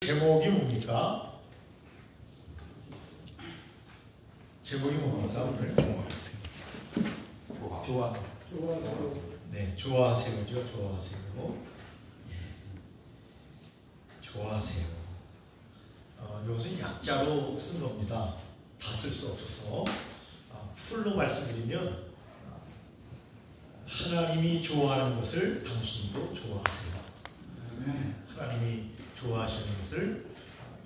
제목이 뭡니까? 제목이 뭡니까 오늘? 좋아. 네, 좋아하세요죠. 좋아하세요. 예, 좋아하세요. 이것은 약자로 쓴 겁니다. 다 쓸 수 없어서 풀로 말씀드리면 하나님이 좋아하는 것을 당신도 좋아하세요. 하나님이 좋아하시는 것을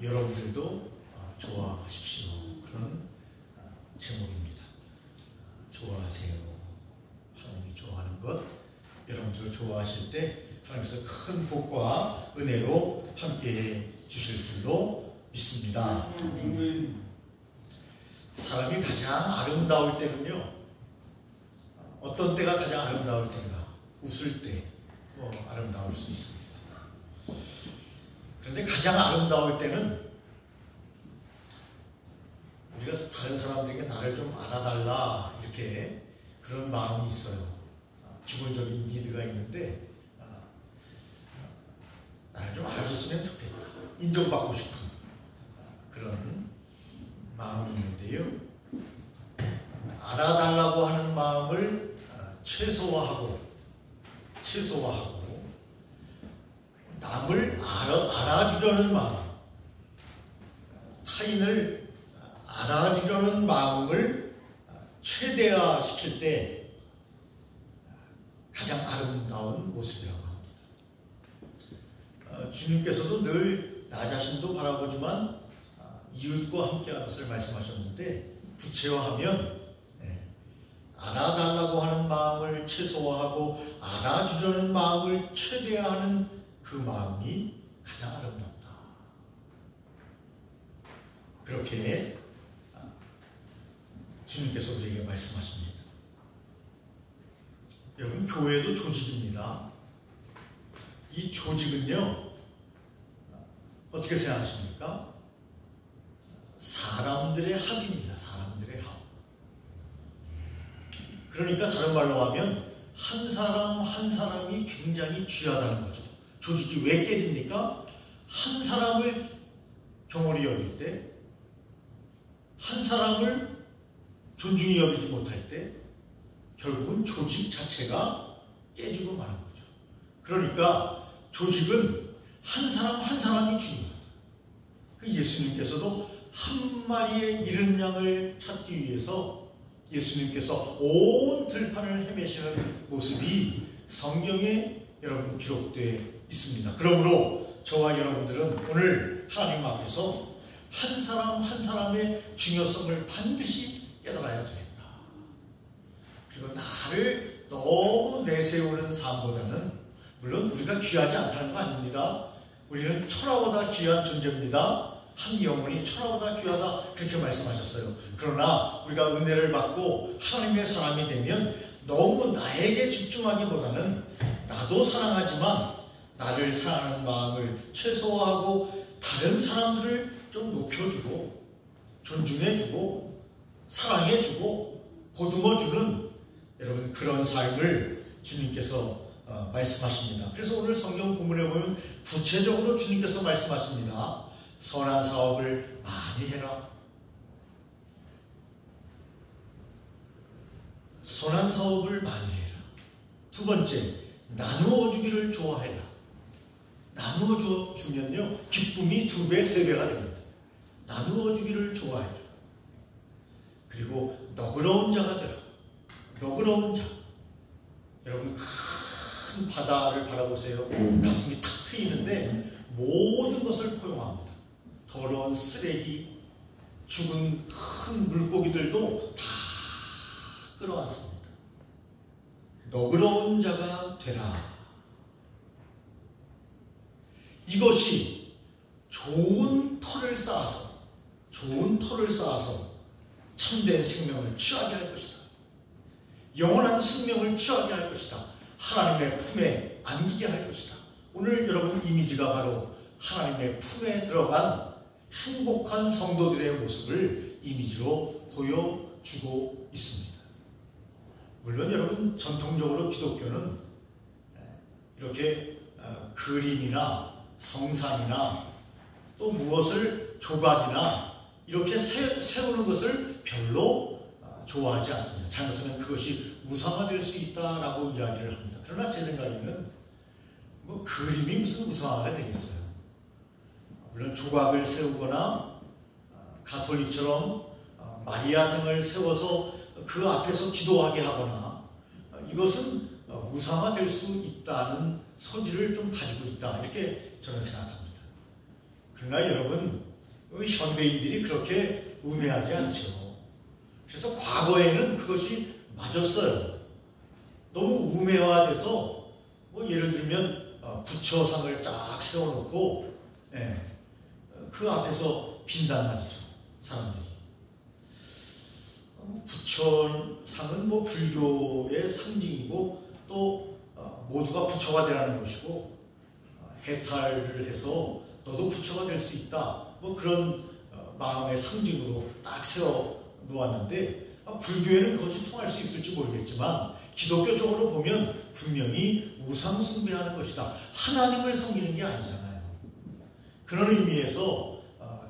여러분들도 좋아하십시오. 그런 제목입니다. 좋아하세요. 하나님이 좋아하는 것, 여러분들 좋아하실 때 하나님께서 큰 복과 은혜로 함께해 주실 줄로 믿습니다. 사람이 가장 아름다울 때는요, 어떤 때가 가장 아름다울 때인가? 웃을 때 아름다울 수 있습니다. 그런데 가장 아름다울 때는 우리가 다른 사람들에게 나를 좀 알아달라 이렇게 그런 마음이 있어요. 기본적인 니드가 있는데 나를 좀 알아줬으면 좋겠다. 인정받고 싶은 그런 마음이 있는데요. 알아달라고 하는 마음을 최소화하고 남을 알아주려는 마음, 타인을 알아주려는 마음을 최대화시킬 때 가장 아름다운 모습이라고 합니다. 주님께서도 늘 나 자신도 바라보지만 이웃과 함께하는 것을 말씀하셨는데, 구체화하면 알아달라고 하는 마음을 최소화하고 알아주려는 마음을 최대화하는 그 마음이 가장 아름답다. 그렇게 주님께서 우리에게 말씀하십니다. 여러분, 교회도 조직입니다. 이 조직은요, 어떻게 생각하십니까? 사람들의 합입니다. 사람들의 합. 그러니까 다른 말로 하면 한 사람 한 사람이 굉장히 귀하다는 거죠. 조직이 왜 깨집니까? 한 사람을 경홀히 여길 때, 한 사람을 존중히 여기지 못할 때 결국은 조직 자체가 깨지고 마는 거죠. 그러니까 조직은 한 사람 한 사람이 중요하다. 그 예수님께서도 한 마리의 잃은 양을 찾기 위해서 예수님께서 온 들판을 헤매시는 모습이 성경에 여러분 기록되어 있습니다. 그러므로 저와 여러분들은 오늘 하나님 앞에서 한 사람 한 사람의 중요성을 반드시 깨달아야 되겠다. 그리고 나를 너무 내세우는 삶보다는, 물론 우리가 귀하지 않다는 거 아닙니다. 우리는 천하보다 귀한 존재입니다. 한 영혼이 천하보다 귀하다, 그렇게 말씀하셨어요. 그러나 우리가 은혜를 받고 하나님의 사람이 되면 너무 나에게 집중하기보다는 나도 사랑하지만 나를 사랑하는 마음을 최소화하고 다른 사람들을 좀 높여주고 존중해주고 사랑해주고 보듬어주는 여러분 그런 삶을 주님께서 말씀하십니다. 그래서 오늘 성경 본문에 보면 구체적으로 주님께서 말씀하십니다. 선한 사업을 많이 해라. 선한 사업을 많이 해라. 두 번째, 나누어 주기를 좋아해라. 나누어 주면요, 기쁨이 2배, 3배가 됩니다. 나누어 주기를 좋아해라. 그리고 너그러운 자가 되라. 너그러운 자. 여러분, 큰 바다를 바라보세요. 가슴이 탁 트이는데 모든 것을 포용합니다. 더러운 쓰레기, 죽은 큰 물고기들도 다 끌어왔습니다. 너그러운 자가 되라. 이것이 좋은 털을 쌓아서 참된 생명을 취하게 할 것이다. 영원한 생명을 취하게 할 것이다. 하나님의 품에 안기게 할 것이다. 오늘 여러분 이미지가 바로 하나님의 품에 들어간 행복한 성도들의 모습을 이미지로 보여주고 있습니다. 물론 여러분 전통적으로 기독교는 이렇게 그림이나 성상이나 또 무엇을 조각이나 이렇게 세우는 것을 별로 좋아하지 않습니다. 잘못하면 그것이 우상화될 수 있다라고 이야기를 합니다. 그러나 제 생각에는 뭐 그림이 무슨 우상화가 되겠어요. 물론 조각을 세우거나 가톨릭처럼 마리아상을 세워서 그 앞에서 기도하게 하거나 이것은 우상화될 수 있다는 소지를 좀 가지고 있다, 이렇게 저는 생각합니다. 그러나 여러분, 현대인들이 그렇게 우매하지 않죠. 그래서 과거에는 그것이 맞았어요. 너무 우매화돼서 뭐 예를 들면 부처상을 쫙 세워놓고 그 앞에서 빈단 말이죠, 사람들이. 부처상은 뭐 불교의 상징이고 또 모두가 부처가 되라는 것이고 해탈을 해서 너도 부처가 될 수 있다, 뭐 그런 마음의 상징으로 딱 세워 놓았는데 불교에는 그것이 통할 수 있을지 모르겠지만 기독교적으로 보면 분명히 우상 숭배하는 것이다. 하나님을 섬기는 게 아니잖아요. 그런 의미에서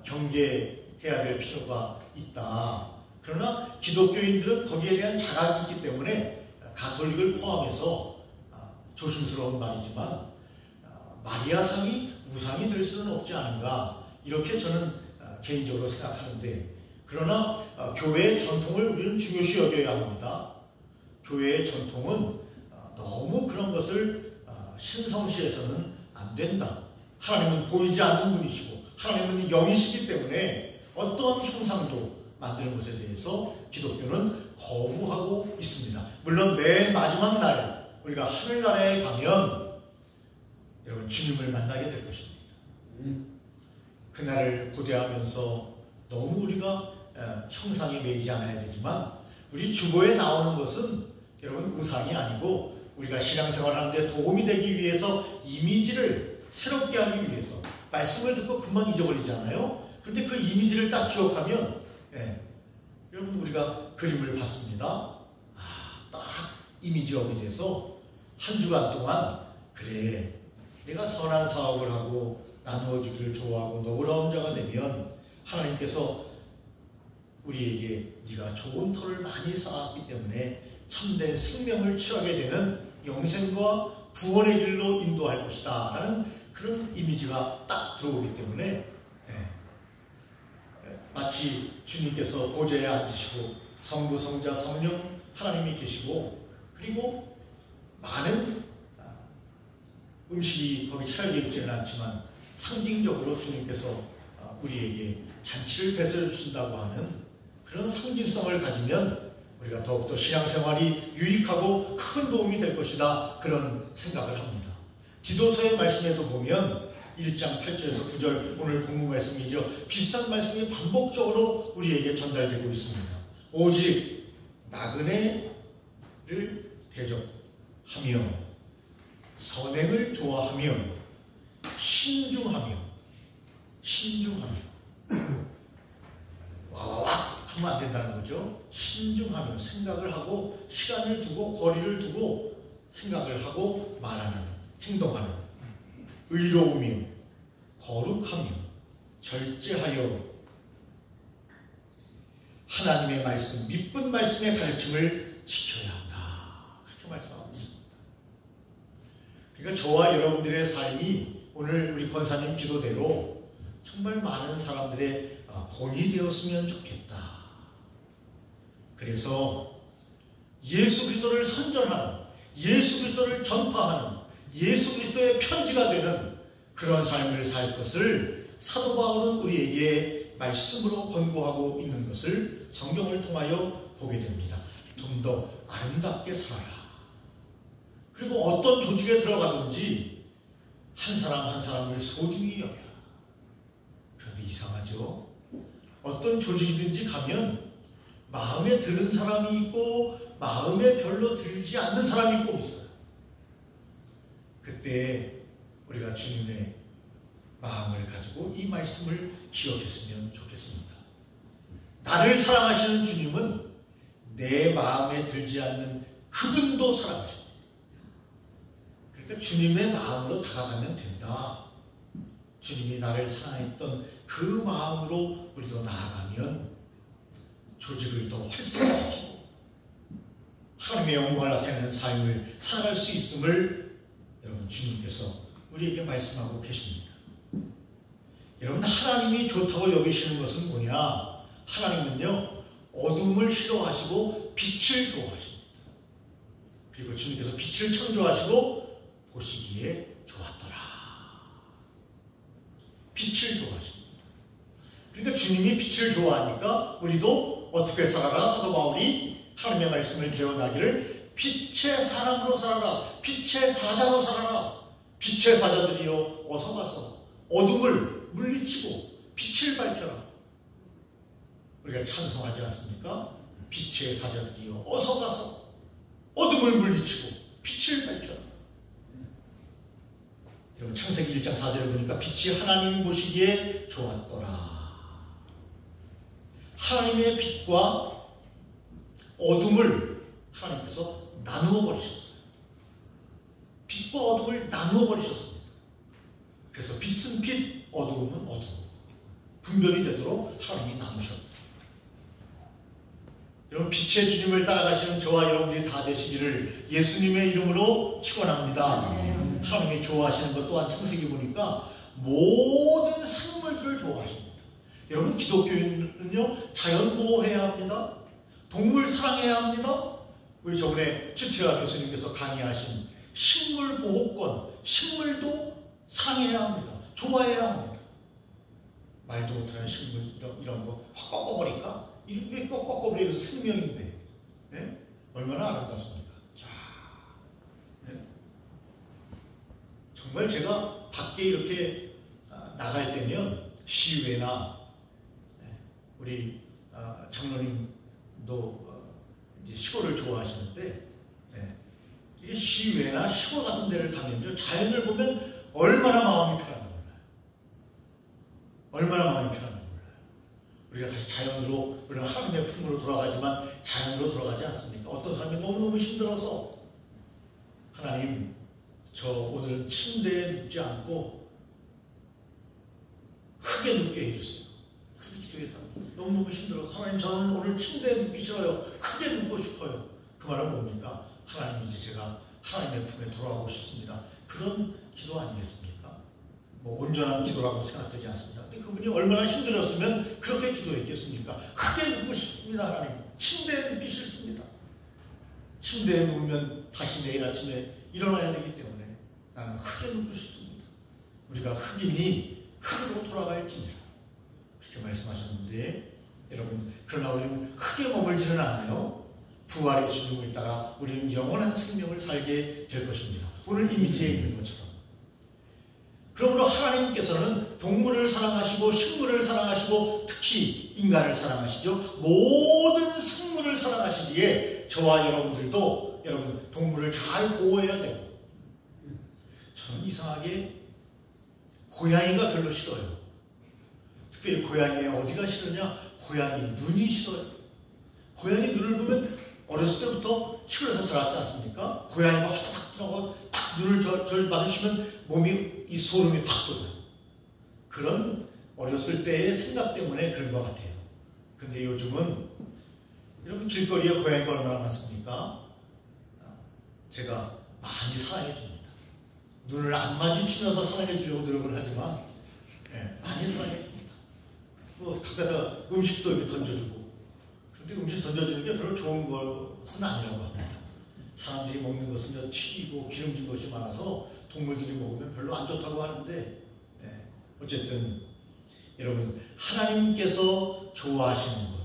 경계해야 될 필요가 있다. 그러나 기독교인들은 거기에 대한 자각이 있기 때문에 가톨릭을 포함해서 조심스러운 말이지만 마리아상이 우상이 될 수는 없지 않은가, 이렇게 저는 개인적으로 생각하는데, 그러나 교회의 전통을 우리는 중요시 여겨야 합니다. 교회의 전통은 너무 그런 것을 신성시해서는 안 된다. 하나님은 보이지 않는 분이시고 하나님은 영이시기 때문에 어떠한 형상도 만드는 것에 대해서 기독교는 거부하고 있습니다. 물론 맨 마지막 날 우리가 하늘나라에 가면 여러분 주님을 만나게 될 것입니다. 그날을 고대하면서 너무 우리가 형상에 매이지 않아야 되지만, 우리 주보에 나오는 것은 여러분 우상이 아니고 우리가 신앙생활하는데 도움이 되기 위해서 이미지를 새롭게 하기 위해서, 말씀을 듣고 금방 잊어버리잖아요. 그런데 그 이미지를 딱 기억하면 여러분 우리가 그림을 봤습니다. 딱 이미지업이 돼서 한 주간 동안 그래, 내가 선한 사업을 하고 나누어주기를 좋아하고 너그러운 자가 되면 하나님께서 우리에게 네가 좋은 터를 많이 쌓았기 때문에 참된 생명을 취하게 되는 영생과 구원의 길로 인도할 것이다 라는 그런 이미지가 딱 들어오기 때문에 마치 주님께서 보좌에 앉으시고 성부, 성자, 성령 하나님이 계시고, 그리고 많은 음식이 거기 차려져 있지는 않지만 상징적으로 주님께서 우리에게 잔치를 베풀어 주신다고 하는 그런 상징성을 가지면 우리가 더욱더 신앙생활이 유익하고 큰 도움이 될 것이다, 그런 생각을 합니다. 디도서의 말씀에도 보면 1장 8절에서 9절, 오늘 본문 말씀이죠. 비슷한 말씀이 반복적으로 우리에게 전달되고 있습니다. 오직 나그네를 대접하며 선행을 좋아하며 신중하며 와와와 하면 안 된다는 거죠. 신중하며, 생각을 하고 시간을 두고 거리를 두고 생각을 하고 말하는, 행동하는, 의로우며 거룩하며 절제하여 하나님의 말씀, 믿은 말씀의 가르침을 지켜야 한다, 그렇게 말씀하고 있습니다. 그러니까 저와 여러분들의 삶이 오늘 우리 권사님 기도대로 정말 많은 사람들의 본이 되었으면 좋겠다. 그래서 예수 그리스도를 선전하는, 예수 그리스도를 전파하는, 예수 그리스도의 편지가 되는 그런 삶을 살 것을 사도 바울은 우리에게 말씀으로 권고하고 있는 것을 성경을 통하여 보게 됩니다. 좀 더 아름답게 살아라. 그리고 어떤 조직에 들어가든지 한 사람 한 사람을 소중히 여겨라. 그런데 이상하죠? 어떤 조직이든지 가면 마음에 드는 사람이 있고 마음에 별로 들지 않는 사람이 꼭 있어요. 그때 우리가 주님의 마음을 가지고 이 말씀을 기억했으면 좋겠습니다. 나를 사랑하시는 주님은 내 마음에 들지 않는 그분도 사랑하십니다. 그러니까 주님의 마음으로 다가가면 된다. 주님이 나를 사랑했던 그 마음으로 우리도 나아가면 조직을 더 활성화시키고 하나님의 영광을 나타내는 삶을 살아갈 수 있음을 여러분 주님께서 우리에게 말씀하고 계십니다. 여러분, 하나님이 좋다고 여기시는 것은 뭐냐? 하나님은요, 어둠을 싫어하시고 빛을 좋아하십니다. 그리고 주님께서 빛을 창조하시고 보시기에 좋았더라. 빛을 좋아하십니다. 그러니까 주님이 빛을 좋아하니까 우리도 어떻게 살아라? 사도 바울이 하나님의 말씀을 대언하기를 빛의 사람으로 살아라. 빛의 사자로 살아라. 빛의 사자들이여 어서 가서 어둠을 물리치고 빛을 밝혀라. 우리가 찬송하지 않습니까? 빛의 사자들이여 어서 가서 어둠을 물리치고 빛을 밝혀라. 여러분, 창세기 1장 4절에 보니까 빛이 하나님 보시기에 좋았더라. 하나님의 빛과 어둠을 하나님께서 나누어 버리셨어요. 빛과 어둠을 나누어 버리셨습니다. 그래서 빛은 빛, 어두움은 어두움, 분별이 되도록 하나님이 나누셨다. 여러분, 빛의 주님을 따라가시는 저와 여러분들이 다 되시기를 예수님의 이름으로 축원합니다. 하나님이 좋아하시는 것 또한 창세기 보니까 모든 생물들을 좋아하십니다. 여러분, 기독교인은요, 자연 보호해야 합니다. 동물 사랑해야 합니다. 우리 저번에 최태화 교수님께서 강의하신 식물 보호권, 식물도 사랑해야 합니다. 좋아해야 합니다. 말도 못하는 식물 이런 거 확 꺾어버릴까? 이렇게 꺾어버리면 생명인데, 네? 얼마나 아름답습니까? 자, 네? 정말 제가 밖에 이렇게 나갈 때면 시외나 우리 장로님도 이제 시골을 좋아하시는데, 이게 시외나 시골 같은 데를 가면요, 자연을 보면 얼마나 마음이 편한지 몰라요. 얼마나 마음이 편한지 몰라요. 우리가 다시 자연으로, 우리는 하나님의 품으로 돌아가지만 자연으로 돌아가지 않습니까? 어떤 사람이 너무너무 힘들어서 하나님, 저 오늘 침대에 눕지 않고 크게 눕게 해주세요. 그렇게 기도했답니다. 너무너무 힘들어서 하나님, 저는 오늘 침대에 눕기 싫어요. 크게 눕고 싶어요. 그 말은 뭡니까? 하나님, 이제 제가 하나님의 품에 돌아가고 싶습니다. 그런 기도 아니겠습니까? 뭐 온전한 기도라고 생각되지 않습니다. 근데 그분이 얼마나 힘들었으면 그렇게 기도했겠습니까? 크게 눕고 싶습니다. 하나님, 침대에 눕기 싫습니다. 침대에 누우면 다시 내일 아침에 일어나야 되기 때문에 나는 크게 눕고 싶습니다. 우리가 흑인이 흙으로 돌아갈지니라, 그렇게 말씀하셨는데, 여러분, 그러나 우리는 크게 머물지는 않아요. 부활의 주님을 따라 우리는 영원한 생명을 살게 될 것입니다. 오늘 이미지에 있는 것처럼. 그러므로 하나님께서는 동물을 사랑하시고 식물을 사랑하시고 특히 인간을 사랑하시죠. 모든 생물을 사랑하시기에 저와 여러분들도 여러분 동물을 잘 보호해야 되고, 저는 이상하게 고양이가 별로 싫어요. 특별히 고양이의 어디가 싫으냐? 고양이 눈이 싫어요. 고양이 눈을 보면 어렸을 때부터 시골에서 자랐지 않습니까? 고양이가 확 들어가고 딱 눈을 절 마주치면 몸이 이 소름이 팍 돋아요. 그런 어렸을 때의 생각 때문에 그런 것 같아요. 근데 요즘은 여러분, 길거리에 고양이가 얼마나 많습니까? 제가 많이 사랑해 줍니다. 눈을 안 마주치면서 사랑해 주려고 노력을 하지만 많이 사랑해 줍니다. 뭐 가까다 음식도 이렇게 던져주고. 그런데 음식 던져주는 게 별로 좋은 것은 아니라고 합니다. 사람들이 먹는 것은 튀기고 기름진 것이 많아서 동물들이 먹으면 별로 안 좋다고 하는데, 어쨌든 여러분, 하나님께서 좋아하시는 것,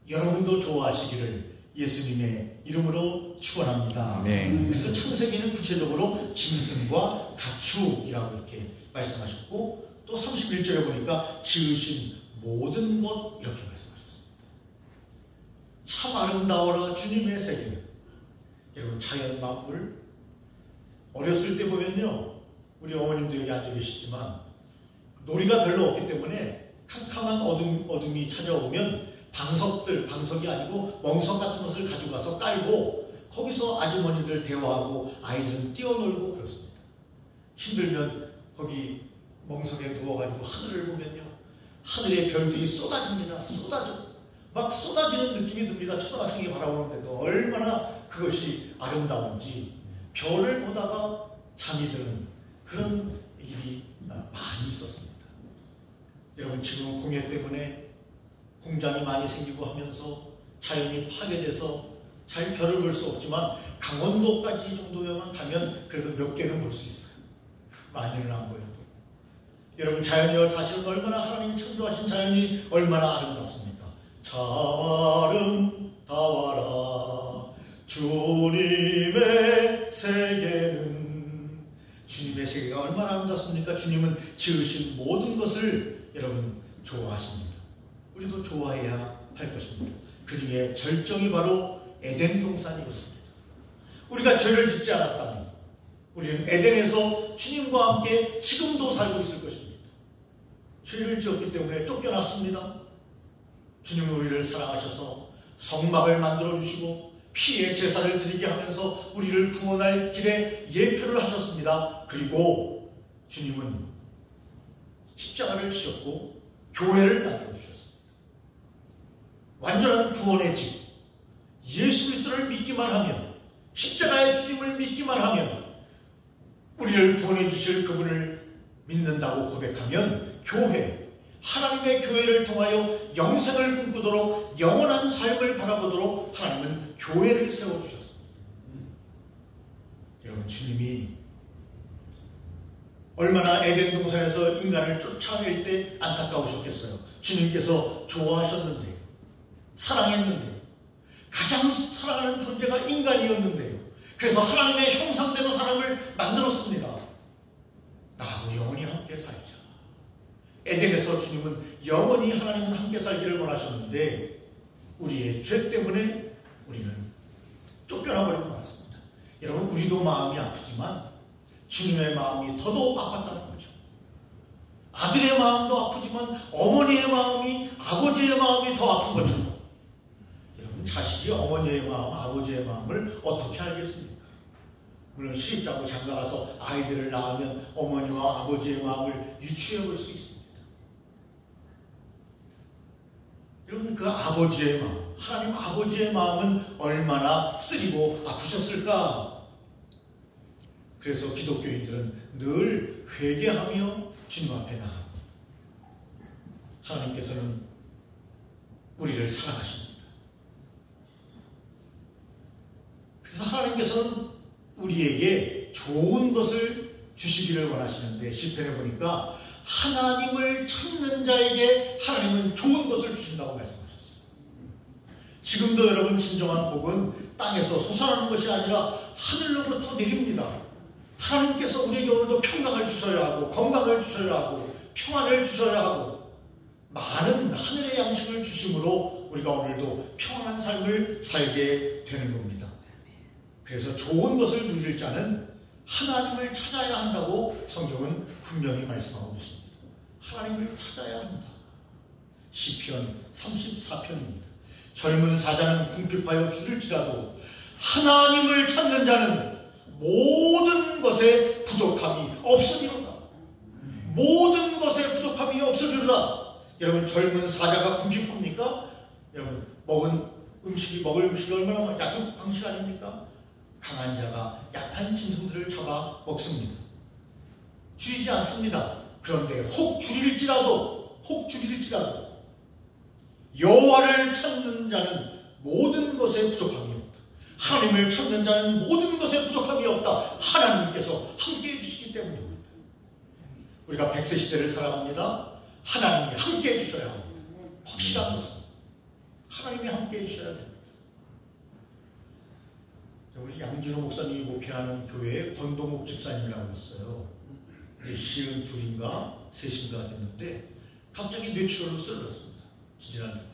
여러분도 좋아하시기를 예수님의 이름으로 축원합니다. 그래서 창세기는 구체적으로 짐승과 가축이라고 이렇게 말씀하셨고, 또 31절에 보니까 지으신 모든 것 이렇게 말씀하셨습니다. 참 아름다워라 주님의 세계는. 여러분, 자연 만물, 어렸을 때 보면요, 우리 어머님도 여기 앉아 계시지만 놀이가 별로 없기 때문에 캄캄한 어둠이 찾아오면 방석이 아니고 멍석 같은 것을 가져가서 깔고 거기서 아주머니들 대화하고 아이들은 뛰어놀고 그렇습니다. 힘들면 거기 멍석에 누워가지고 하늘을 보면요, 하늘의 별들이 쏟아집니다. 막 쏟아지는 느낌이 듭니다. 초등학생이 바라보는데도 얼마나 그것이 아름다운지 별을 보다가 잠이 드는 그런 일이 많이 있었습니다. 여러분, 지금 공해 때문에 공장이 많이 생기고 하면서 자연이 파괴돼서 잘 별을 볼 수 없지만 강원도까지 정도에만 가면 그래도 몇 개는 볼 수 있어요. 많이는 안 보여도. 여러분, 자연이 사실은 얼마나, 하나님이 창조하신 자연이 얼마나 아름답습니까? 참 아름다워라 주님의 세계는. 주님의 세계가 얼마나 아름답습니까? 주님은 지으신 모든 것을 여러분 좋아하십니다. 우리도 좋아해야 할 것입니다. 그 중에 절정이 바로 에덴 동산이었습니다. 우리가 죄를 짓지 않았다면 우리는 에덴에서 주님과 함께 지금도 살고 있을 것입니다. 죄를 지었기 때문에 쫓겨났습니다. 주님은 우리를 사랑하셔서 성막을 만들어 주시고 피의 제사를 드리게 하면서 우리를 구원할 길에 예표를 하셨습니다. 그리고 주님은 십자가를 지셨고 교회를 만들어 주셨습니다. 완전한 구원의 집, 예수 그리스도를 믿기만 하면, 십자가의 주님을 믿기만 하면, 우리를 구원해 주실 그분을 믿는다고 고백하면 교회, 하나님의 교회를 통하여 영생을 꿈꾸도록, 영원한 삶을 바라보도록 하나님은 교회를 세워주셨습니다. 여러분, 주님이 얼마나 에덴 동산에서 인간을 쫓아낼 때 안타까우셨겠어요. 주님께서 좋아하셨는데, 사랑했는데, 가장 사랑하는 존재가 인간이었는데요. 그래서 하나님의 형상대로 사람을 만들었습니다. 나하고 영원히 함께 살자. 에덴에서 주님은 영원히 하나님은 함께 살기를 원하셨는데 우리의 죄 때문에 우리는 쫓겨나버리고 말았습니다. 여러분, 우리도 마음이 아프지만 주님의 마음이 더더욱 아팠다는 거죠. 아들의 마음도 아프지만 어머니의 마음이, 아버지의 마음이 더 아픈 것처럼 자식이 어머니의 마음, 아버지의 마음을 어떻게 알겠습니까? 물론 시집장고 장가 가서 아이들을 낳으면 어머니와 아버지의 마음을 유추해 볼 수 있습니다. 여러분, 그 아버지의 마음, 하나님 아버지의 마음은 얼마나 쓰리고 아프셨을까? 그래서 기독교인들은 늘 회개하며 주님 앞에 나갑니다. 하나님께서는 우리를 사랑하십니다. 그래서 하나님께서는 우리에게 좋은 것을 주시기를 원하시는데 시편에 보니까 하나님을 찾는 자에게 하나님은 좋은 것을 주신다고 말씀하셨어요. 지금도 여러분, 진정한 복은 땅에서 솟아나는 것이 아니라 하늘로부터 내립니다. 하나님께서 우리에게 오늘도 평강을 주셔야 하고, 건강을 주셔야 하고, 평안을 주셔야 하고, 많은 하늘의 양식을 주심으로 우리가 오늘도 평안한 삶을 살게 되는 겁니다. 그래서 좋은 것을 누릴 자는 하나님을 찾아야 한다고 성경은 분명히 말씀하고 계십니다. 하나님을 찾아야 한다. 시편 34편입니다. 젊은 사자는 궁핍하여 죽을지라도 하나님을 찾는 자는 모든 것에 부족함이 없으리로다. 모든 것에 부족함이 없으리로다. 여러분, 젊은 사자가 궁핍합니까? 여러분, 먹을 음식이 얼마나 약국 방식 아닙니까? 강한 자가 약한 짐승들을 잡아 먹습니다. 줄이지 않습니다. 그런데 혹 줄일지라도 여호와를 찾는 자는 모든 것에 부족함이 없다. 하나님을 찾는 자는 모든 것에 부족함이 없다. 하나님께서 함께해 주시기 때문입니다. 우리가 100세 시대를 살아갑니다. 하나님이 함께해 주셔야 합니다. 확실한 것은 하나님이 함께해 주셔야 됩니다. 우리 양준호 목사님이 목회하는 교회에 권동욱 집사님이라고 있어요. 이제 52인가 3인가 됐는데 갑자기 뇌출혈로 쓰러졌습니다. 지지난 주말에.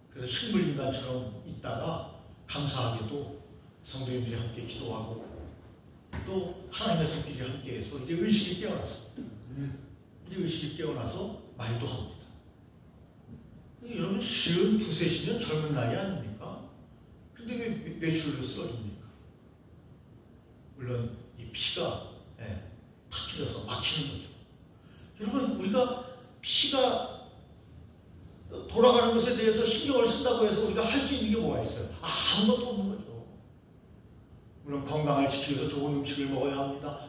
그래서 식물인간처럼 있다가 감사하게도 성도님들이 함께 기도하고 또 하나님의 손길이 함께해서 이제 의식이 깨어났습니다. 이제 의식이 깨어나서 말도 합니다. 여러분, 52, 3이면 젊은 나이 아닙니까? 근데 왜 뇌출혈로 쓰러집니까? 물론 이 피가 탁 튀어서 막히는 거죠. 여러분, 우리가 피가 돌아가는 것에 대해서 신경을 쓴다고 해서 우리가 할 수 있는 게 뭐가 있어요? 아무것도 없는 거죠. 물론 건강을 지키기 위해서 좋은 음식을 먹어야 합니다.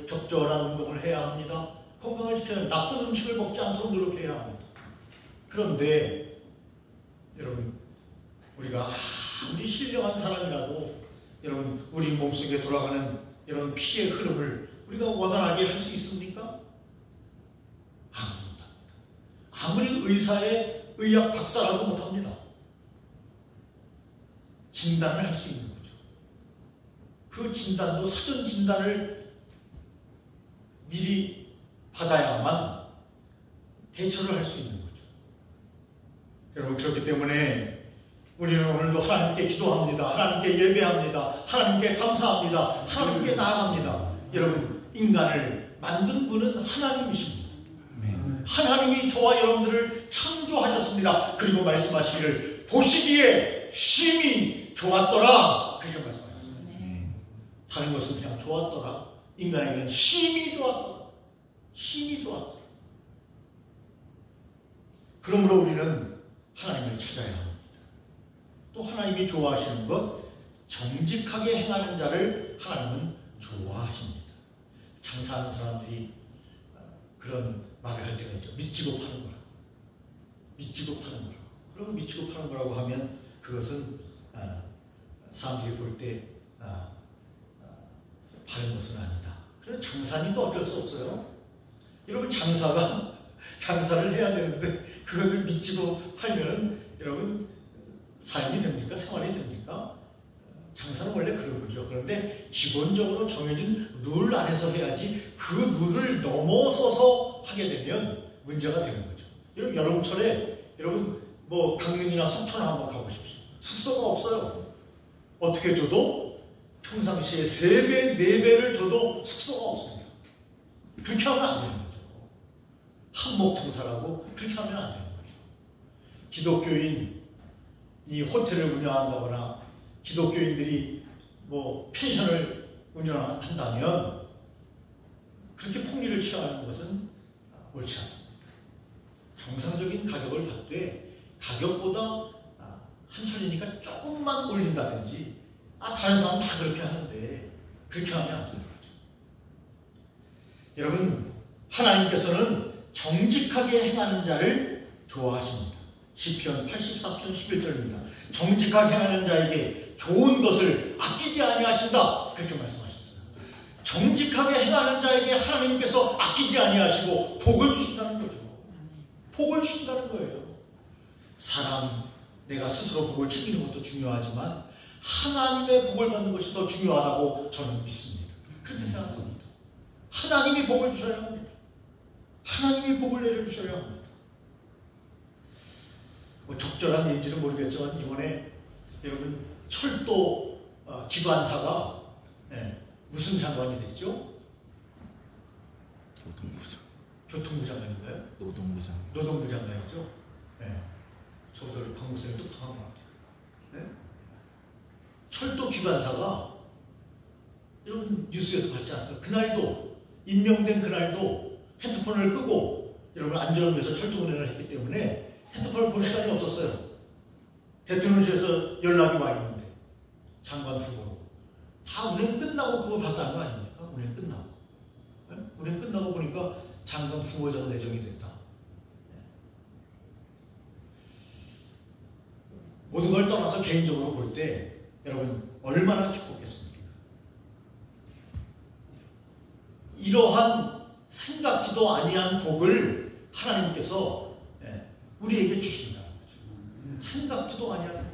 적절한 운동을 해야 합니다. 건강을 지켜야 나쁜 음식을 먹지 않도록 노력해야 합니다. 그런데 여러분, 우리가 아무리 신령한 사람이라도 여러분, 우리 몸속에 돌아가는 이런 피의 흐름을 우리가 원활하게 할 수 있습니까? 아무도 못합니다. 아무리 의학 박사라도 못합니다. 진단을 할 수 있는 거죠. 그 진단도 사전 진단을 미리 받아야만 대처를 할 수 있는 거죠. 여러분, 그렇기 때문에 우리는 오늘도 하나님께 기도합니다. 하나님께 예배합니다. 하나님께 감사합니다. 하나님께 나아갑니다. 여러분, 인간을 만든 분은 하나님이십니다. 하나님이 저와 여러분들을 창조하셨습니다. 그리고 말씀하시기를 보시기에 심히 좋았더라, 그렇게 말씀하셨습니다. 다른 것은 그냥 좋았더라. 인간에게는 심히 좋았더라. 심히 좋았더라. 그러므로 우리는 하나님을 찾아야 합니다. 또 하나님이 좋아하시는 것, 정직하게 행하는 자를 하나님은 좋아하십니다. 장사하는 사람들이 그런 말을 할 때가 있죠. 미치고 파는 거라고. 미치고 파는 거라고. 그럼 미치고 파는 거라고 하면 그것은 사람들이 볼 때 바른 것은 아니다. 그래서 장사니까 어쩔 수 없어요. 여러분, 장사를 해야 되는데 그것을 미치고 팔면은 여러분 삶이 됩니까? 생활이 됩니까? 장사는 원래 그런 거죠. 그런데 기본적으로 정해진 룰 안에서 해야지 그 룰을 넘어서서 하게 되면 문제가 되는 거죠. 여러분, 여름철에 여러분 강릉이나 속초나 한번 가보십시오. 숙소가 없어요. 어떻게 줘도 평상시에 3배, 4배를 줘도 숙소가 없습니다. 그렇게 하면 안 되는 거죠. 한몫 장사라고 그렇게 하면 안 되는 거죠. 기독교인이 호텔을 운영한다거나 기독교인들이 펜션을 운영한다면 그렇게 폭리를 취하는 것은 옳지 않습니다. 정상적인 가격을 받되 가격보다 한철이니까 조금만 올린다든지 다른 사람은 다 그렇게 하는데 그렇게 하면 안 되는 거죠. 여러분, 하나님께서는 정직하게 행하는 자를 좋아하십니다. 시편 84편 11절입니다. 정직하게 행하는 자에게 좋은 것을 아끼지 아니하신다, 그렇게 말씀하셨어요. 정직하게 행하는 자에게 하나님께서 아끼지 아니하시고 복을 주신다는 거죠. 복을 주신다는 거예요. 내가 스스로 복을 챙기는 것도 중요하지만 하나님의 복을 받는 것이 더 중요하다고 저는 믿습니다. 그렇게 생각합니다. 하나님이 복을 주셔야 합니다. 하나님이 복을 내려주셔야 합니다. 적절한 예인지는 모르겠지만 이번에 여러분 철도 기관사가 무슨 장관이 됐죠? 교통부 장관인가요? 노동부 장관이죠. 저보다 광고선이 똑똑한 것 같아요. 철도 기관사가 여러분 뉴스에서 봤지 않습니까? 그날도 임명된 그날도 핸드폰을 끄고 여러분 안전을 위해서 철도 운행을 했기 때문에 핸드폰을 볼 시간이 없었어요. 대통령실에서 연락이 와 있는데 장관 후보로 다 운행 끝나고 그걸 봤다는 거 아닙니까? 운행 끝나고. 운행 끝나고 보니까 장관 후보자로 내정이 됐다. 모든 걸 떠나서 개인적으로 볼 때 여러분 얼마나 기뻤겠습니까? 이러한 생각지도 아니한 복을 하나님께서 우리에게 주신다는 거죠. 생각지도 아니한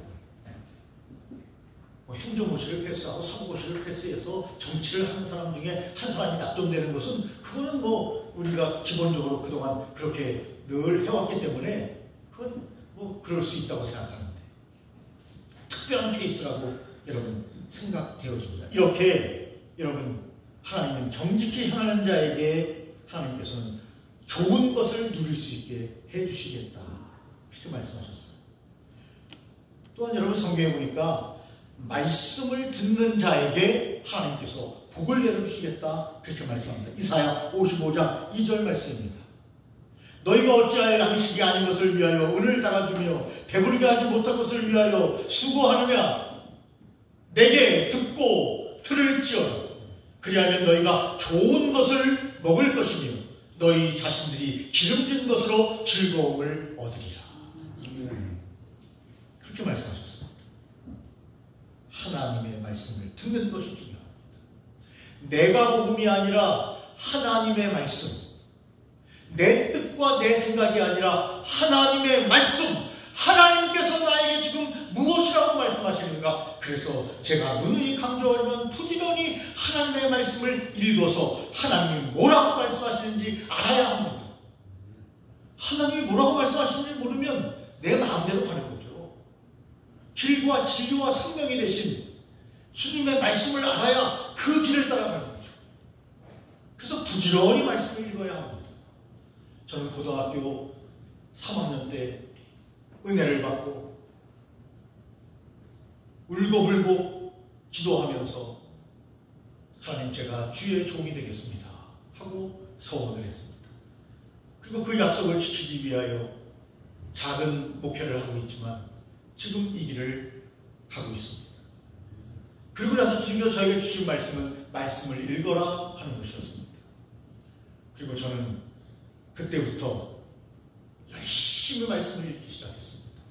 복. 행정고시를 패스하고 사고고시를 패스해서 정치를 하는 사람 중에 한 사람이 낙점되는 것은 그거는 우리가 기본적으로 그동안 그렇게 늘 해왔기 때문에 그건 그럴 수 있다고 생각하는데 특별한 케이스라고 여러분 생각되어집니다. 이렇게 여러분 하나님은 정직히 행하는 자에게 하나님께서는 좋은 것을 누릴 수 있게 해주시겠다, 그렇게 말씀하셨어요. 또한 여러분 성경에 보니까 말씀을 듣는 자에게 하나님께서 복을 내려주시겠다, 그렇게 말씀합니다. 이사야 55장 2절 말씀입니다. 너희가 어찌하여 양식이 아닌 것을 위하여 은을 달아주며 배부르게 하지 못한 것을 위하여 수고하느냐. 내게 듣고 들을지어다. 그리하면 너희가 좋은 것을 먹을 것이며 너희 자신들이 기름진 것으로 즐거움을 얻으리라. 그렇게 말씀하셨습니다. 하나님의 말씀을 듣는 것이 중요합니다. 내가 복음이 아니라 하나님의 말씀, 내 뜻과 내 생각이 아니라 하나님의 말씀, 하나님께서 나에게 지금 무엇이라고 말씀하시는가. 그래서 제가 누누이 강조하지만 부지런히 하나님의 말씀을 읽어서 하나님이 뭐라고 말씀하시는지 알아야 합니다. 하나님이 뭐라고 말씀하시는지 모르면 내 마음대로 가는 거죠. 길과 진리와 생명이 되신 주님의 말씀을 알아야 그 길을 따라가는 거죠. 그래서 부지런히 말씀을 읽어야 합니다. 저는 고등학교 3학년 때 은혜를 받고 울고불고 기도하면서 하나님, 제가 주의 종이 되겠습니다 하고 서원을 했습니다. 그리고 그 약속을 지키기 위하여 작은 목표를 하고 있지만 지금 이 길을 가고 있습니다. 그리고 나서 주님께서 저에게 주신 말씀은 말씀을 읽어라 하는 것이었습니다. 그리고 저는 그때부터 열심히 말씀을 읽기 시작했습니다.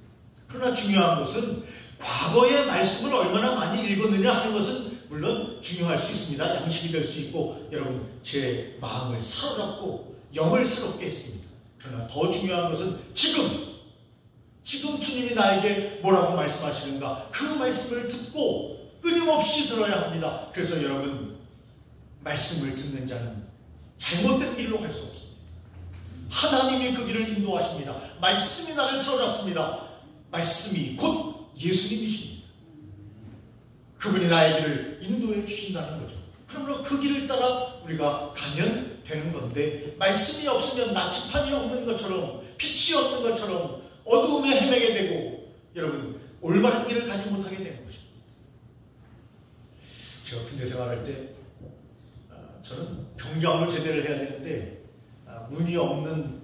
그러나 중요한 것은 과거의 말씀을 얼마나 많이 읽었느냐 하는 것은 물론 중요할 수 있습니다. 양식이 될 수 있고 여러분 제 마음을 사로잡고 영을 새롭게 했습니다. 그러나 더 중요한 것은 지금 주님이 나에게 뭐라고 말씀하시는가, 그 말씀을 듣고 끊임없이 들어야 합니다. 그래서 여러분, 말씀을 듣는 자는 잘못된 길로 갈 수 없습니다. 하나님이 그 길을 인도하십니다. 말씀이 나를 사로잡습니다. 말씀이 곧 예수님이십니다. 그분이 나의 길을 인도해 주신다는 거죠. 그러므로 그 길을 따라 우리가 가면 되는 건데, 말씀이 없으면 나침판이 없는 것처럼, 빛이 없는 것처럼 어두움에 헤매게 되고 여러분 올바른 길을 가지 못하게 되는 것입니다. 제가 군대 생활할 때 저는 병장으로 제대를 해야 되는데 운이 없는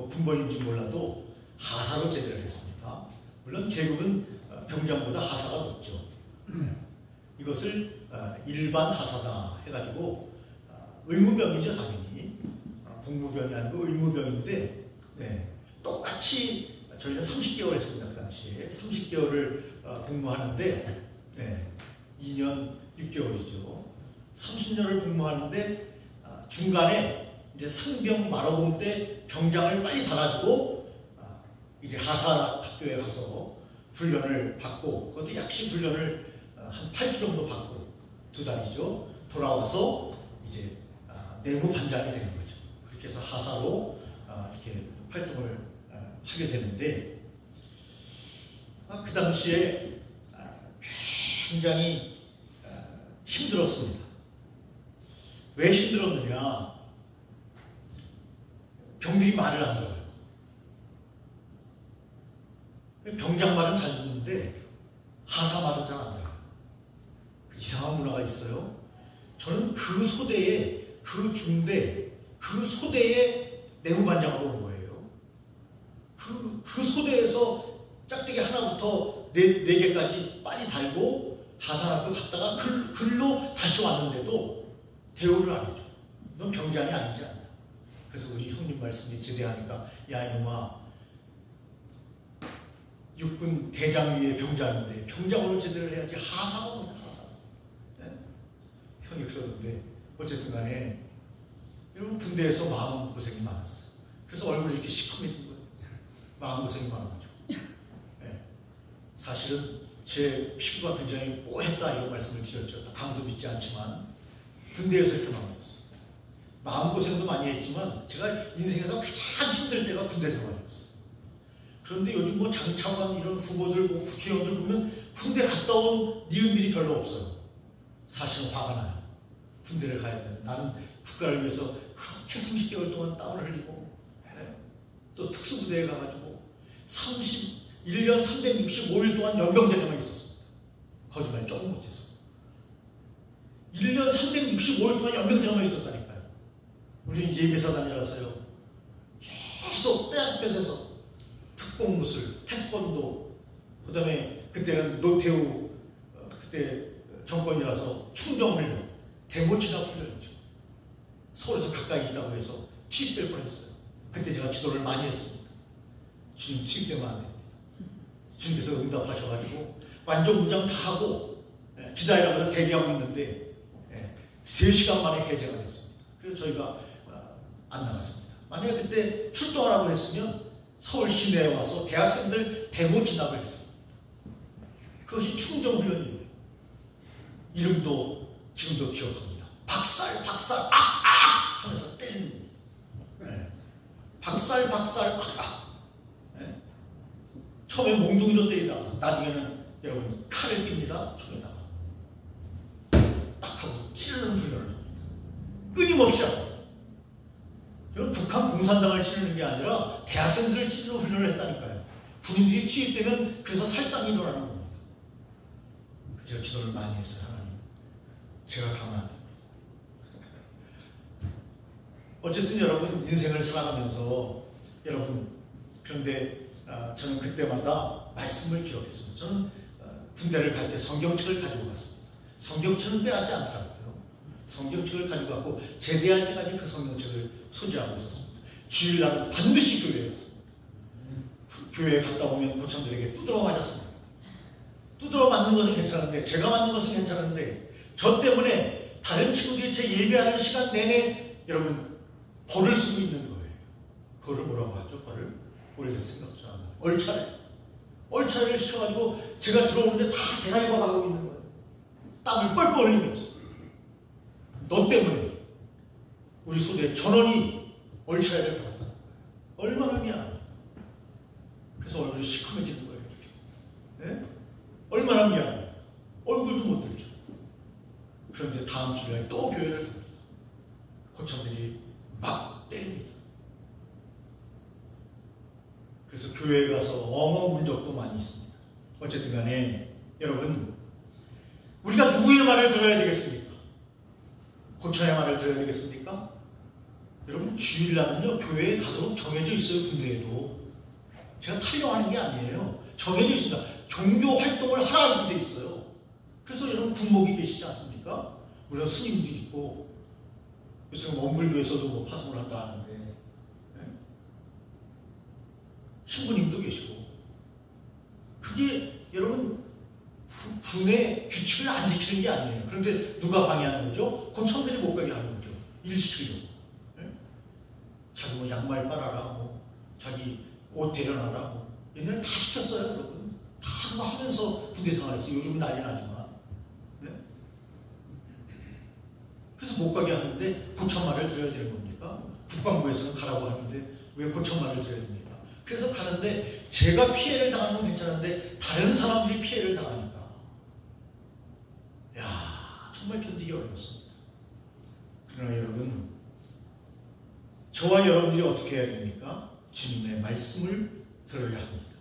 군번인지 몰라도 하사로 제대를 했습니다. 물론 계급은 병장보다 하사가 높죠. 이것을 일반 하사다 해가지고 의무병이죠, 당연히. 복무병이 아니고 의무병인데, 네, 똑같이 저희는 30개월 했습니다. 그 당시에 30개월을 복무하는데, 네, 2년 6개월이죠. 30년을 복무하는데 중간에 이제 상병 말아봄 때 병장을 빨리 달아주고 이제 하사 학교에 가서 훈련을 받고, 그것도 약식 훈련을 한 8주 정도 받고 2달이죠. 돌아와서 이제 내무 반장이 되는 거죠. 그렇게 해서 하사로 이렇게 활동을 하게 되는데, 그 당시에 굉장히 힘들었습니다. 왜 힘들었느냐? 병들이 말을 안 들어요. 병장 말은 잘 듣는데 하사 말은 잘 안 들어요. 이상한 문화가 있어요. 저는 그 소대에, 그 중대, 그 소대에 내무반장으로 온 거예요. 그 소대에서 짝대기 하나부터 네 개까지 빨리 달고 하사학교 갔다가 글로 다시 왔는데도 대우를 안 해줘. 넌 병장이 아니지 않나. 그래서 우리 형님 말씀이 제대하니까, 야 이놈아, 육군 대장 위에 병장인데 병장으로 제대를 해야지 하사가 뭐냐, 하사. 네? 형이 그러던데 어쨌든 간에 여러분, 군대에서 마음고생이 많았어요. 그래서 얼굴이 이렇게 시커매진 거예요. 마음고생이 많아가지고. 네. 사실은 제 피부가 굉장히 뽀했다 이런 말씀을 드렸죠. 아무도 믿지 않지만 군대에서 이렇게 마음이었어요. 마음고생도 많이 했지만 제가 인생에서 가장 힘들 때가 군대 생활이었어요. 그런데 요즘 뭐 장차관 이런 후보들, 국회의원들 보면 군대 갔다 온 니은들이 별로 없어요. 사실은 화가 나요. 군대를 가야 되는데 나는 국가를 위해서 그렇게 30개월 동안 땀을 흘리고, 네? 또 특수부대에 가가지고 1년 365일 동안 연병제대만 있었습니다. 거짓말 조금 못해서 1년 365일 동안 연병제대만 있었다니까요. 우리는 예비사단이라서요, 급속 대학교에서 특공무술, 태권도, 그 다음에 그때는 노태우 그때 정권이라서 충정훈련, 대모치나 훈련이죠. 서울에서 가까이 있다고 해서 투입될 뻔했어요. 그때 제가 기도를 많이 했습니다. 주님 투입되면 안 됩니다. 주님께서 응답하셔가지고 완전무장 다 하고 기다리라고 해서 대기하고 있는데 3시간 만에 해제가 됐습니다. 그래서 저희가 안 나갔습니다. 만약에 그때 출동하라고 했으면 서울 시내에 와서 대학생들 대모 진압을 했습니다. 그것이 충정훈련이에요. 이름도 지금도 기억합니다. 박살 하면서 때리는 겁니다. 박살 처음에 몽둥이로 때리다가 나중에는 여러분 칼을 낍니다. 총에다가 딱 하고 찌르는 훈련을 합니다. 끊임없이 합니다. 여러분 북한 공산당을 찌르는 게 아니라 대학생들을 찌르는 훈련을 했다니까요. 군인들이 투입되면 그래서 살상이 일어나는 겁니다. 제가 기도를 많이 했어요. 하나님, 제가 가면 안 됩니다. 어쨌든 여러분 인생을 살아가면서 여러분 그런데 저는 그때마다 말씀을 기억했습니다. 저는 군대를 갈 때 성경책을 가지고 갔습니다. 성경책은 빼앗지 않더라고요. 성경책을 가지고 갔고 제대할 때까지 그 성경책을 소지하고 있었습니다. 주일날은 반드시 교회에 갔습니다. 교회에 갔다 오면 고참들에게 두드러 맞았습니다. 두드러 맞는 것은 괜찮은데, 제가 맞는 것은 괜찮은데, 저 때문에 다른 친구들이 제 예배하는 시간 내내 여러분 벌을 쓰고 있는 거예요. 그거를 뭐라고 하죠? 벌을? 오래돼서 생각도 안 나요. 얼차례를 시켜가지고 제가 들어오는데 다 대가리가 가고 있는 거예요. 땀을 뻘뻘 흘리면서. 너 때문에 우리 소대 전원이 얼차례를 받았다는 거예요. 얼마나 미안합니까? 그래서 얼굴이 시커매지는 거예요. 이렇게. 네? 얼마나 미안합니까? 얼굴도 못 들죠. 그런데 다음 주일날 또 교회를 갑니다. 고참들이 막 때립니다. 그래서 교회에 가서 엉엉 운 적도 많이 있습니다. 어쨌든 간에 여러분, 우리가 누구의 말을 들어야 되겠습니까? 고참의 말을 들어야 되겠습니까? 여러분, 주일날은요 교회에 가도록 정해져 있어요. 군대에도. 제가 타령하는 게 아니에요. 정해져 있습니다. 종교 활동을 하라 이렇게 돼 있어요. 그래서 여러분 군목이 계시지 않습니까? 물론 스님도 있고 요새 원불교에서도 뭐 파송을 한다 하는데 신부님도 계시고, 그게 여러분 군의 규칙을 안 지키는 게 아니에요. 그런데 누가 방해하는 거죠? 고참들이 못 가게 하는 거죠. 일 시키려고. 자기 뭐 양말 빨아라, 뭐 자기 옷 대련하라, 뭐 옛날에 다 시켰어요. 여러분 다 그거 하면서 군대 생활했어요. 요즘은 난리 나지만. 그래서 못 가게 하는데 고참 말을 들어야 되는 겁니까? 국방부에서는 가라고 하는데 왜 고참 말을 들어야 됩니까? 그래서 가는데 제가 피해를 당하는 건 괜찮은데 다른 사람들이 피해를 당하니까 정말 견디기 어렵습니다. 그러나 여러분, 저와 여러분들이 어떻게 해야 됩니까? 주님의 말씀을 들어야 합니다.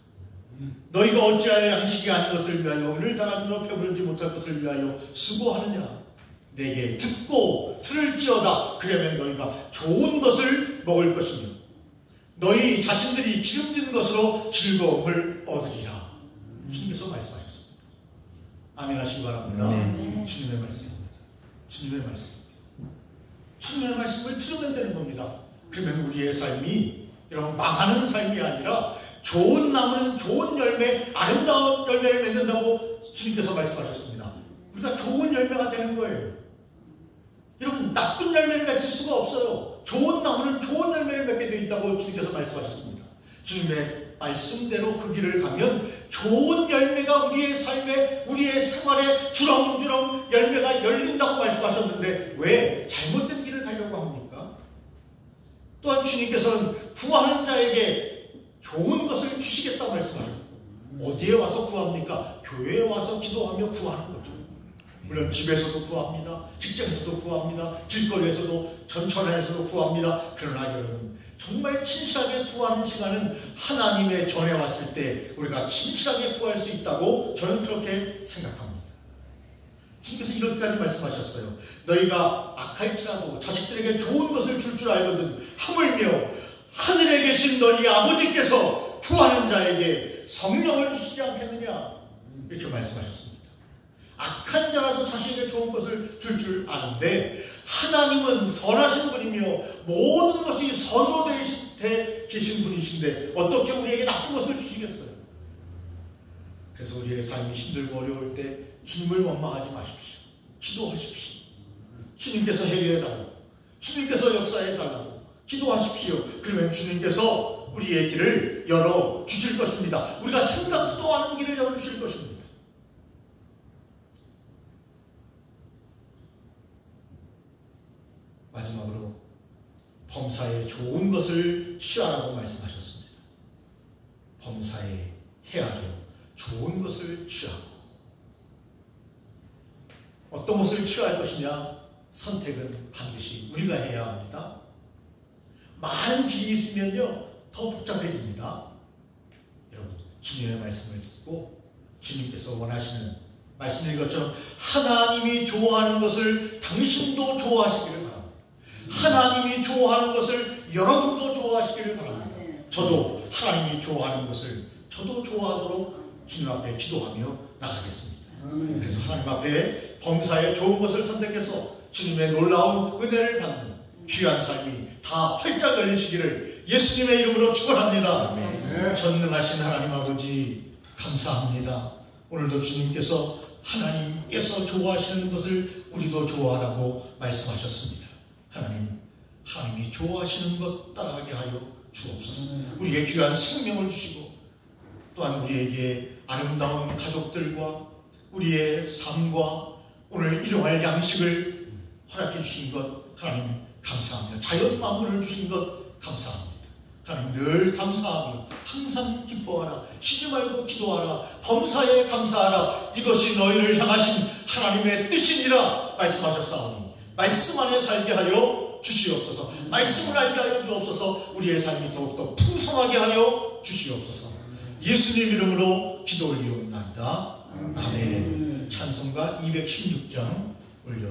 너희가 어찌하여 양식이 아닌 것을 위하여 오늘 달아주며 배부르지 못할 것을 위하여 수고하느냐? 내게 듣고 들을지어다. 그러면 너희가 좋은 것을 먹을 것이며 너희 자신들이 기름진 것으로 즐거움을 얻으리라. 주님께서 말씀하셨습니다. 아멘 하시기 바랍니다. 주님의 말씀입니다. 주님의 말씀입니다. 주님의 말씀을 들으면 되는 겁니다. 그러면 우리의 삶이 여러분 망하는 삶이 아니라 좋은 나무는 좋은 열매, 아름다운 열매를 맺는다고 주님께서 말씀하셨습니다. 우리가 좋은 열매가 되는 거예요. 여러분 나쁜 열매를 맺을 수가 없어요. 좋은 나무는 좋은 열매를 맺게 되어 있다고 주님께서 말씀하셨습니다. 주님의 말씀대로 그 길을 가면 좋은 열매가 우리의 삶에, 우리의 생활에 주렁주렁 열매가 열린다고 말씀하셨는데 왜 잘못된 길을 가려고 합니까? 또한 주님께서는 구하는 자에게 좋은 것을 주시겠다고 말씀하셨고, 어디에 와서 구합니까? 교회에 와서 기도하며 구하는 거죠. 물론 집에서도 구합니다. 직장에서도 구합니다. 길거리에서도, 전철에서도 구합니다. 그러나 여러분, 정말 진실하게 구하는 시간은 하나님의 전에 왔을 때 우리가 진실하게 구할 수 있다고 저는 그렇게 생각합니다. 주님께서 이렇게까지 말씀하셨어요. 너희가 악할지라도 자식들에게 좋은 것을 줄 알거든 하물며 하늘에 계신 너희 아버지께서 구하는 자에게 성령을 주시지 않겠느냐, 이렇게 말씀하셨습니다. 악한 자라도 자신에게 좋은 것을 줄 아는데 하나님은 선하신 분이며 모든 것이 선으로 되어 계신 분이신데 어떻게 우리에게 나쁜 것을 주시겠어요? 그래서 우리의 삶이 힘들고 어려울 때 주님을 원망하지 마십시오. 기도하십시오. 주님께서 해결해달라고, 주님께서 역사해달라고 기도하십시오. 그러면 주님께서 우리의 길을 열어주실 것입니다. 우리가 생각도 않은 길을 열어주실 것입니다. 마지막으로 범사에 좋은 것을 취하라고 말씀하셨습니다. 범사에 헤아려 좋은 것을 취하고, 어떤 것을 취할 것이냐, 선택은 반드시 우리가 해야 합니다. 많은 길이 있으면요 더 복잡해집니다. 여러분, 주님의 말씀을 듣고 주님께서 원하시는, 말씀드린 것처럼 하나님이 좋아하는 것을 당신도 좋아하시기를 바랍니다. 하나님이 좋아하는 것을 여러분도 좋아하시기를 바랍니다. 저도 하나님이 좋아하는 것을 저도 좋아하도록 주님 앞에 기도하며 나가겠습니다. 그래서 하나님 앞에 범사에 좋은 것을 선택해서 주님의 놀라운 은혜를 받는 귀한 삶이 다 활짝 열리시기를 예수님의 이름으로 축원합니다. 전능하신 하나님 아버지, 감사합니다. 오늘도 주님께서 하나님께서 좋아하시는 것을 우리도 좋아하라고 말씀하셨습니다. 하나님이 좋아하시는 것 따라하게 하여 주옵소서. 우리에게 귀한 생명을 주시고 또한 우리에게 아름다운 가족들과 우리의 삶과 오늘 일용할 양식을 허락해 주신 것 하나님 감사합니다. 자연 만물을 주신 것 감사합니다. 하나님 늘 감사하며 항상 기뻐하라, 쉬지 말고 기도하라, 범사에 감사하라, 이것이 너희를 향하신 하나님의 뜻이니라 말씀하셨사오니 말씀 안에 살게 하여 주시옵소서. 말씀을 알게 하여 주옵소서. 우리의 삶이 더욱더 풍성하게 하여 주시옵소서. 예수님 이름으로 기도 올리옵나이다. 아멘. 찬송가 216장 올려